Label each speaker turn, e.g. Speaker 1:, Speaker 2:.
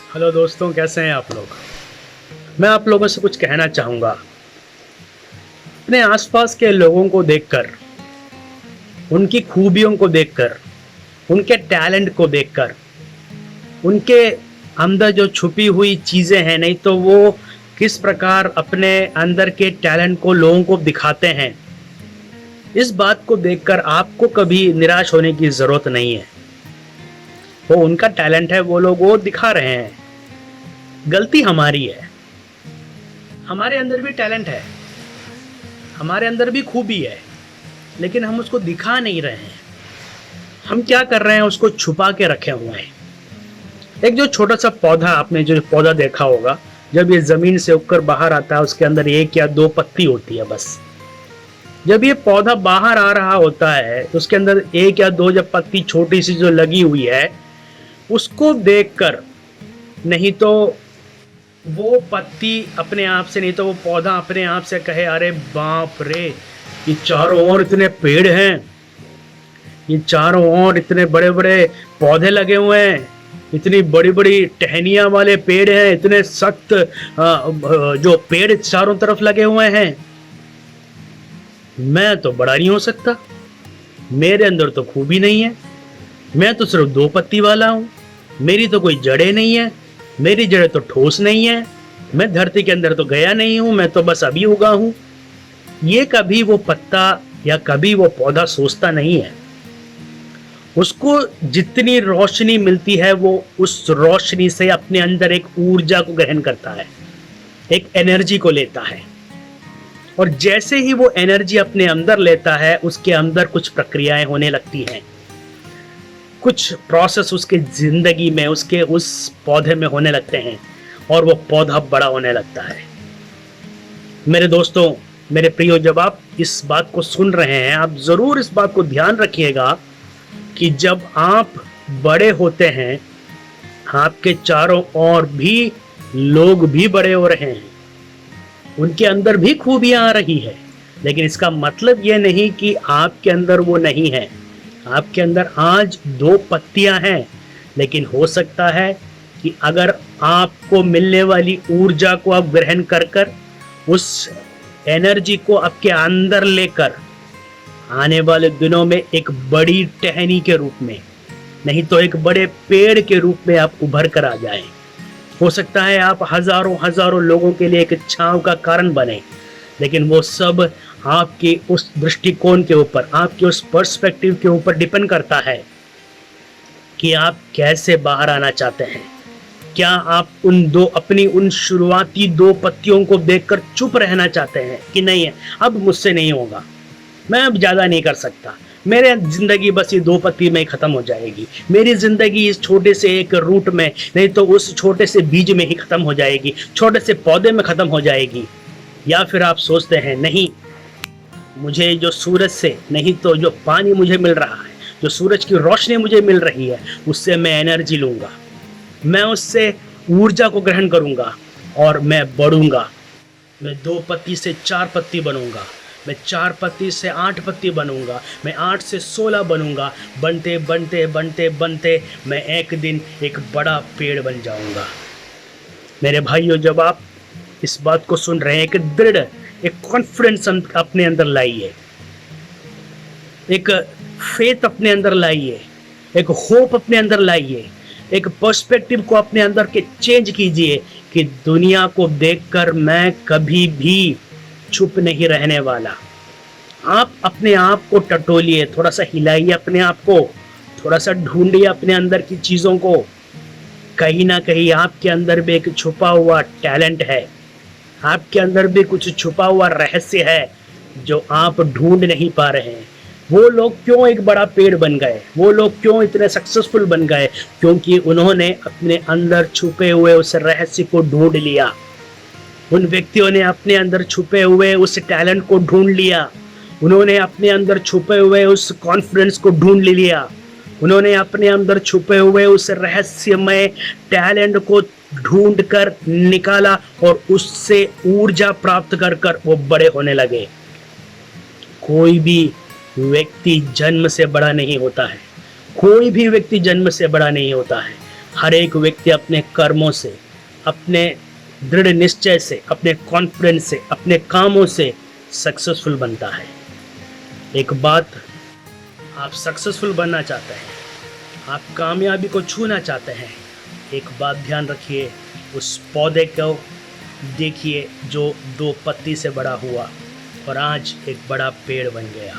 Speaker 1: Hello दोस्तों, कैसे हैं आप लोग। मैं आप लोगों से कुछ कहना चाहूँगा। अपने आसपास के लोगों को देखकर, उनकी खूबियों को देखकर, उनके टैलेंट को देखकर, उनके अंदर जो छुपी हुई चीज़ें हैं, नहीं तो वो किस प्रकार अपने अंदर के टैलेंट को लोगों को दिखाते हैं, इस बात को देखकर आपको कभी निराश होने की ज़रूरत नहीं है। वो उनका टैलेंट है, वो लोग वो दिखा रहे हैं। गलती हमारी है। हमारे अंदर भी टैलेंट है, हमारे अंदर भी खूबी है, लेकिन हम उसको दिखा नहीं रहे हैं। हम क्या कर रहे हैं, उसको छुपा के रखे हुए हैं। एक जो छोटा सा पौधा, आपने जो पौधा देखा होगा, जब ये जमीन से उगकर बाहर आता है, उसके अंदर एक या दो पत्ती होती है बस। जब ये पौधा बाहर आ रहा होता है तो उसके अंदर एक या दो जब पत्ती छोटी सी जो लगी हुई है, उसको देखकर, नहीं तो वो पत्ती अपने आप से, नहीं तो वो पौधा अपने आप से कहे, अरे बाप रे, ये चारों ओर इतने पेड़ हैं, ये चारों ओर इतने बड़े बड़े पौधे लगे हुए हैं, इतनी बड़ी बड़ी टहनियाँ वाले पेड़ हैं, इतने सख्त जो पेड़ चारों तरफ लगे हुए हैं, मैं तो बड़ा नहीं हो सकता। मेरे अंदर तो खूबी नहीं है, मैं तो सिर्फ दो पत्ती वाला हूँ, मेरी तो कोई जड़ें नहीं है, मेरी जड़ें तो ठोस नहीं है, मैं धरती के अंदर तो गया नहीं हूँ, मैं तो बस अभी उगा हूँ। ये कभी वो पत्ता या कभी वो पौधा सोचता नहीं है। उसको जितनी रोशनी मिलती है, वो उस रोशनी से अपने अंदर एक ऊर्जा को ग्रहण करता है, एक एनर्जी को लेता है। और जैसे ही वो एनर्जी अपने अंदर लेता है, उसके अंदर कुछ प्रक्रियाएं होने लगती हैं, कुछ प्रोसेस उसके जिंदगी में, उसके उस पौधे में होने लगते हैं, और वो पौधा बड़ा होने लगता है। मेरे दोस्तों, मेरे प्रियो, जब आप इस बात को सुन रहे हैं, आप जरूर इस बात को ध्यान रखिएगा कि जब आप बड़े होते हैं, आपके चारों ओर भी लोग भी बड़े हो रहे हैं, उनके अंदर भी खूबियां आ रही है, लेकिन इसका मतलब यह नहीं कि आपके अंदर वो नहीं है। आपके अंदर आज दो पत्तियां हैं, लेकिन हो सकता है कि अगर आपको मिलने वाली ऊर्जा को आप ग्रहण कर कर, उस एनर्जी को आपके अंदर लेकर, आने वाले दिनों में एक बड़ी टहनी के रूप में, नहीं तो एक बड़े पेड़ के रूप में आप उभर कर आ जाएं। हो सकता है आप हजारों हजारों लोगों के लिए एक छांव का कारण बने, लेकिन वो सब आपके उस दृष्टिकोण के ऊपर, आपके उस पर्सपेक्टिव के ऊपर डिपेंड करता है कि आप कैसे बाहर आना चाहते हैं। क्या आप अपनी उन शुरुआती दो पत्तियों को देखकर चुप रहना चाहते हैं कि नहीं है, अब मुझसे नहीं होगा, मैं अब ज़्यादा नहीं कर सकता, मेरे ज़िंदगी बस ये दो पत्ती में ही ख़त्म हो जाएगी, मेरी ज़िंदगी इस छोटे से एक रूट में, नहीं तो उस छोटे से बीज में ही ख़त्म हो जाएगी, छोटे से पौधे में ख़त्म हो जाएगी। या फिर आप सोचते हैं, नहीं, मुझे जो सूरज से, नहीं तो जो पानी मुझे मिल रहा है, जो सूरज की रोशनी मुझे मिल रही है, उससे मैं एनर्जी लूँगा, मैं उससे ऊर्जा को ग्रहण करूँगा और मैं बढ़ूँगा। मैं दो पत्ती से चार पत्ती बनूँगा, मैं चार पत्ती से आठ पत्ती बनूंगा, मैं 8 से 16 बनूंगा, बनते बनते बनते बनते मैं एक दिन एक बड़ा पेड़ बन जाऊंगा। मेरे भाइयों, जब आप इस बात को सुन रहे हैं, एक दृढ़, एक कॉन्फिडेंस अपने अंदर लाइए, एक फेथ अपने अंदर लाइए, एक होप अपने अंदर लाइए, एक पर्सपेक्टिव को अपने अंदर के चेंज कीजिए कि दुनिया को देखकर मैं कभी भी चुप नहीं रहने वाला। आप अपने आप को टटोलिए, थोड़ा सा हिलाइए अपने आप को, थोड़ा सा ढूंढिए अपने अंदर की चीज़ों को। कहीं ना कहीं आपके अंदर भी एक छुपा हुआ टैलेंट है, आपके अंदर भी कुछ छुपा हुआ रहस्य है जो आप ढूंढ नहीं पा रहे हैं। वो लोग क्यों एक बड़ा पेड़ बन गए, वो लोग क्यों इतने सक्सेसफुल बन गए, क्योंकि उन्होंने अपने अंदर छुपे हुए उस रहस्य को ढूंढ लिया। उन व्यक्तियों ने अपने अंदर छुपे हुए उस टैलेंट को ढूंढ लिया, उन्होंने अपने अंदर छुपे हुए उस कॉन्फिडेंस को ढूंढ लिया, उन्होंने अपने अंदर छुपे हुए उस रहस्यमय टैलेंट को ढूंढ कर निकाला और उससे ऊर्जा प्राप्त कर कर वो बड़े होने लगे। कोई भी व्यक्ति जन्म से बड़ा नहीं होता है, कोई भी व्यक्ति जन्म से बड़ा नहीं होता है। हर एक व्यक्ति अपने कर्मों से, अपने दृढ़ निश्चय से, अपने कॉन्फिडेंस से, अपने कामों से सक्सेसफुल बनता है। एक बात, आप सक्सेसफुल बनना चाहते हैं, आप कामयाबी को छूना चाहते हैं, एक बात ध्यान रखिए, उस पौधे को देखिए जो 2 पत्ती से बड़ा हुआ और आज एक बड़ा पेड़ बन गया।